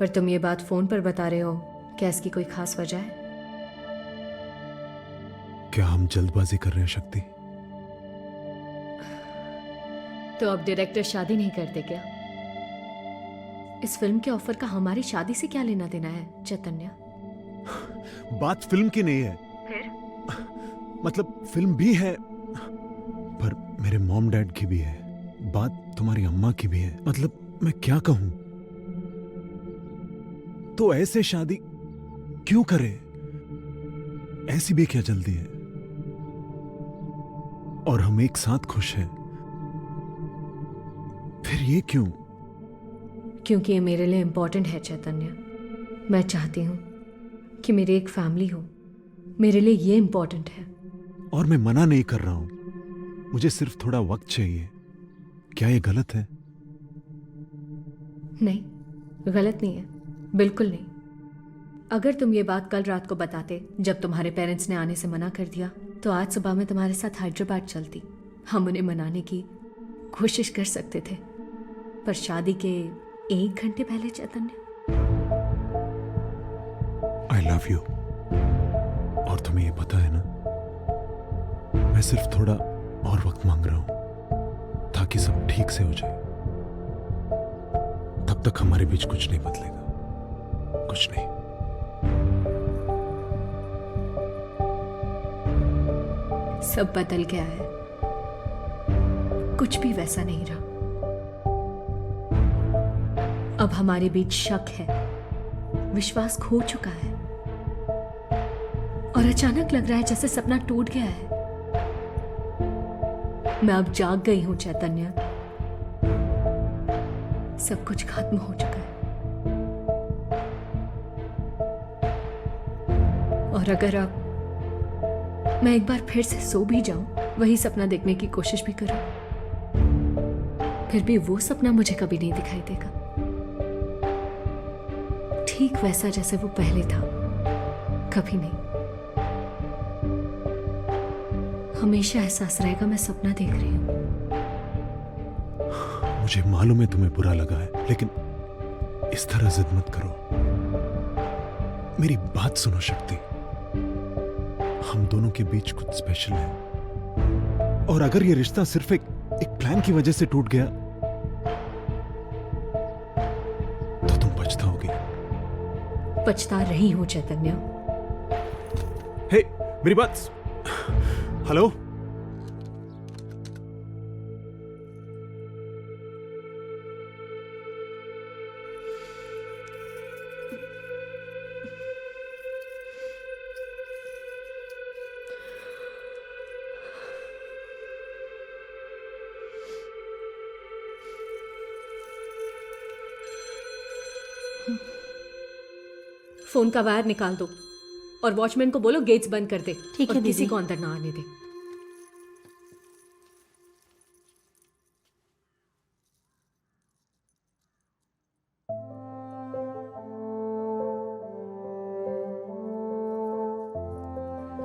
पर तुम ये बात फोन पर बता रहे हो, क्या इसकी कोई खास वजह है? क्या हम जल्दबाजी कर रहे हैं शक्ति? तो अब डायरेक्टर शादी नहीं करते क्या? इस फिल्म के ऑफर का हमारी शादी से क्या लेना देना है चैतन्य? बात फिल्म की नहीं है। फिर? मतलब फिल्म भी है, पर मेरे मॉम डैड की भी है। बात तुम्हारी अम्मा की भी है। मतलब मैं क्या कहूं? तो ऐसे शादी क्यों करे? ऐसी भी क्या जल्दी है? और हम एक साथ खुश हैं, फिर ये क्यों? क्योंकि ये मेरे लिए इंपॉर्टेंट है चैतन्य। मैं चाहती हूं कि मेरी एक फैमिली हो। मेरे लिए ये इंपॉर्टेंट है। और मैं मना नहीं कर रहा हूं, मुझे सिर्फ थोड़ा वक्त चाहिए। क्या ये गलत है? नहीं, गलत नहीं है, बिल्कुल नहीं। अगर तुम ये बात कल रात को बताते, जब तुम्हारे पेरेंट्स ने आने से मना कर दिया, तो आज सुबह में तुम्हारे साथ हैदराबाद चलती। हम उन्हें मनाने की कोशिश कर सकते थे, पर शादी के 1 घंटे पहले चैतन्य। आई लव यू। और तुम्हें ये पता है ना, मैं सिर्फ थोड़ा और वक्त मांग रहा हूं ताकि सब ठीक से हो जाए। तब तक हमारे बीच कुछ नहीं बदलेगा, कुछ नहीं। सब बदल गया है, कुछ भी वैसा नहीं रहा। अब हमारे बीच शक है, विश्वास खो चुका है, और अचानक लग रहा है जैसे सपना टूट गया है। मैं अब जाग गई हूं चैतन्य, सब कुछ खत्म हो चुका है। और अगर अब मैं एक बार फिर से सो भी जाऊं, वही सपना देखने की कोशिश भी करूं, फिर भी वो सपना मुझे कभी नहीं दिखाई देगा, ठीक वैसा जैसे वो पहले था, कभी नहीं। हमेशा एहसास रहेगा मैं सपना देख रही हूँ। मुझे मालूम है तुम्हें बुरा लगा है, लेकिन इस तरह जिद मत करो। मेरी बात सुनो शक्ति, हम दोनों के बीच कुछ स्पेशल है, और अगर ये रिश्ता सिर्फ एक प्लान की वजह से टूट गया तो तुम पछताओगी। पछता रही हूँ चैतन्य। हे, मेरी बात। हेलो, फोन का वायर निकाल दो और वॉचमैन को बोलो गेट्स बंद कर दे। ठीक है और किसी दीदी। को अंदर ना आने दे।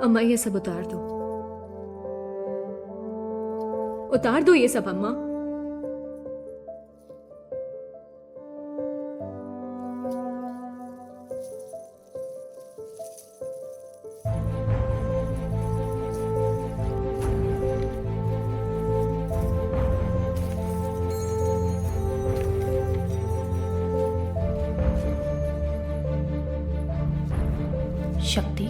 अम्मा ये सब उतार दो, उतार दो ये सब अम्मा। शक्ति,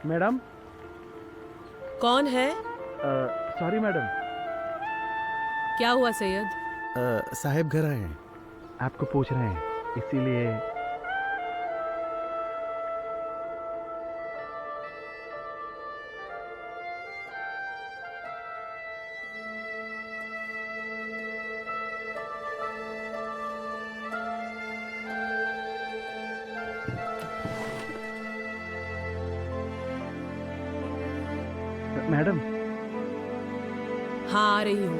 मैडम। कौन है? Sorry madam. क्या हुआ सैयद? साहब घर आए हैं, आपको पूछ रहे हैं, इसीलिए। मैडम। हाँ आ रही हूँ।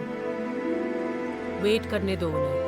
वेट करने दो उन्हें।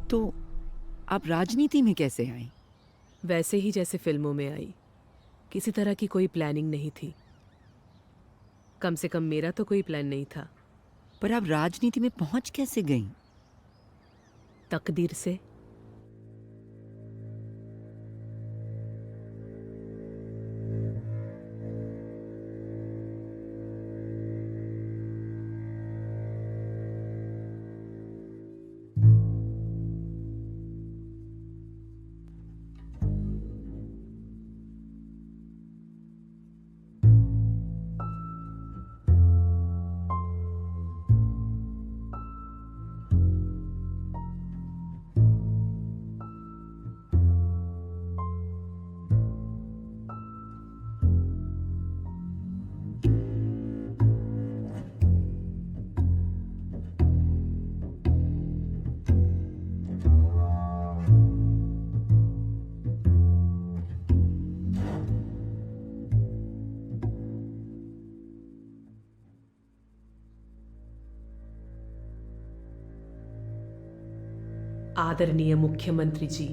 तो आप राजनीति में कैसे आई? वैसे ही जैसे फिल्मों में आई। किसी तरह की कोई प्लानिंग नहीं थी। कम से कम मेरा तो कोई प्लान नहीं था। पर आप राजनीति में पहुंच कैसे गईं? तकदीर से। आदरणीय मुख्यमंत्री जी,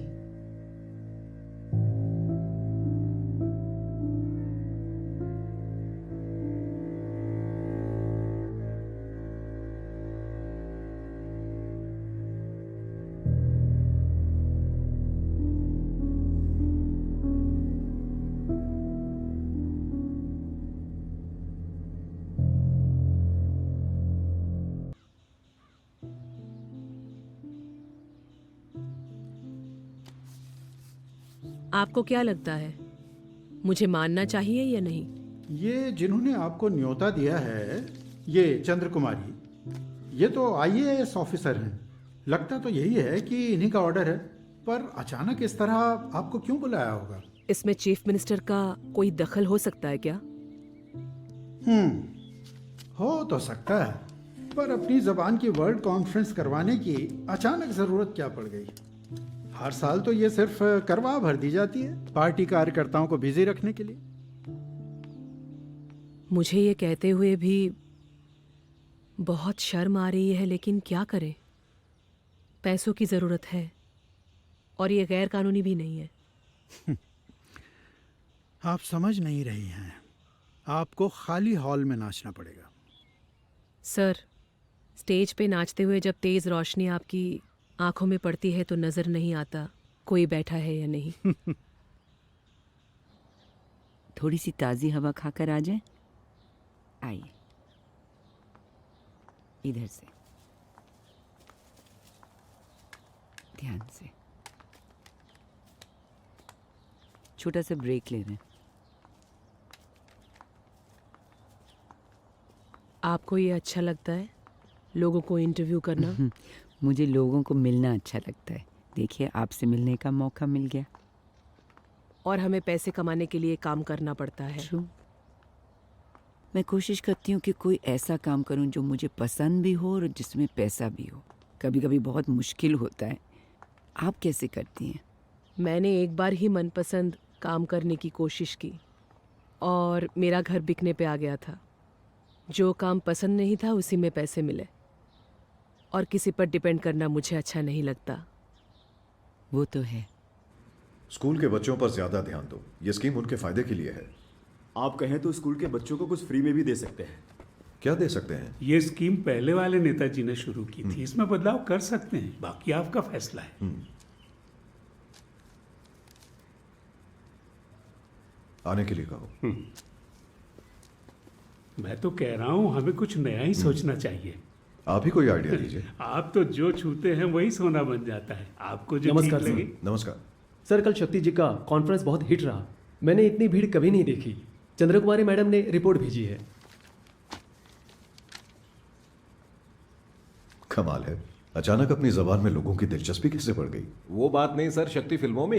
आपको क्या लगता है, मुझे मानना चाहिए या नहीं? ये जिन्होंने आपको न्योता दिया है, ये चंद्र कुमारी, ये तो आईएएस ऑफिसर हैं। लगता तो यही है कि इन्हीं का ऑर्डर है, पर अचानक इस तरह आपको क्यों बुलाया होगा? इसमें चीफ मिनिस्टर का कोई दखल हो सकता है क्या? हो तो सकता है, पर अपनी जबान की वर्ल्ड कॉन्फ्रेंस करवाने की अचानक जरूरत क्या पड़ गई? हर साल तो ये सिर्फ करवा भर दी जाती है पार्टी कार्यकर्ताओं को बिजी रखने के लिए। मुझे ये कहते हुए भी बहुत शर्म आ रही है, लेकिन क्या करें? पैसों की जरूरत है और ये गैर कानूनी भी नहीं है। आप समझ नहीं रही हैं, आपको खाली हॉल में नाचना पड़ेगा। सर, स्टेज पे नाचते हुए जब तेज रोशनी आपकी आंखों में पड़ती है तो नजर नहीं आता कोई बैठा है या नहीं। थोड़ी सी ताज़ी हवा खाकर आ जाए। आइए, इधर से। ध्यान से। छोटा सा ब्रेक ले रहे हैं। आपको ये अच्छा लगता है, लोगों को इंटरव्यू करना? मुझे लोगों को मिलना अच्छा लगता है। देखिए, आपसे मिलने का मौका मिल गया। और हमें पैसे कमाने के लिए काम करना पड़ता है। True. मैं कोशिश करती हूँ कि कोई ऐसा काम करूँ जो मुझे पसंद भी हो और जिसमें पैसा भी हो। कभी कभी बहुत मुश्किल होता है। आप कैसे करती हैं? मैंने एक बार ही मनपसंद काम करने की कोशिश की और मेरा घर बिकने पे आ गया था। जो काम पसंद नहीं था उसी में पैसे मिले, और किसी पर डिपेंड करना मुझे अच्छा नहीं लगता। वो तो है। स्कूल के बच्चों पर ज्यादा ध्यान दो, ये स्कीम उनके फायदे के लिए है। आप कहें तो स्कूल के बच्चों को कुछ फ्री में भी दे सकते हैं। क्या दे सकते हैं? ये स्कीम पहले वाले नेताजी ने शुरू की थी, इसमें बदलाव कर सकते हैं, बाकी आपका फैसला है। आने के लिए कहो। मैं तो कह रहा हूँ हमें कुछ नया ही सोचना चाहिए। आप ही कोई आइडिया दीजिए। आप तो जो छूते हैं वही सोना बन जाता है। आपको जो नमस्कार ठीक लगे। नमस्कार सर, कल शक्ति जी का कॉन्फ्रेंस बहुत हिट रहा। मैंने इतनी भीड़ कभी नहीं देखी। चंद्र कुमारी मैडम ने रिपोर्ट भेजी है। कमाल है, अचानक अपनी जबान में लोगों की दिलचस्पी कैसे बढ़ गई? वो बात नहीं सर, शक्ति फिल्मों में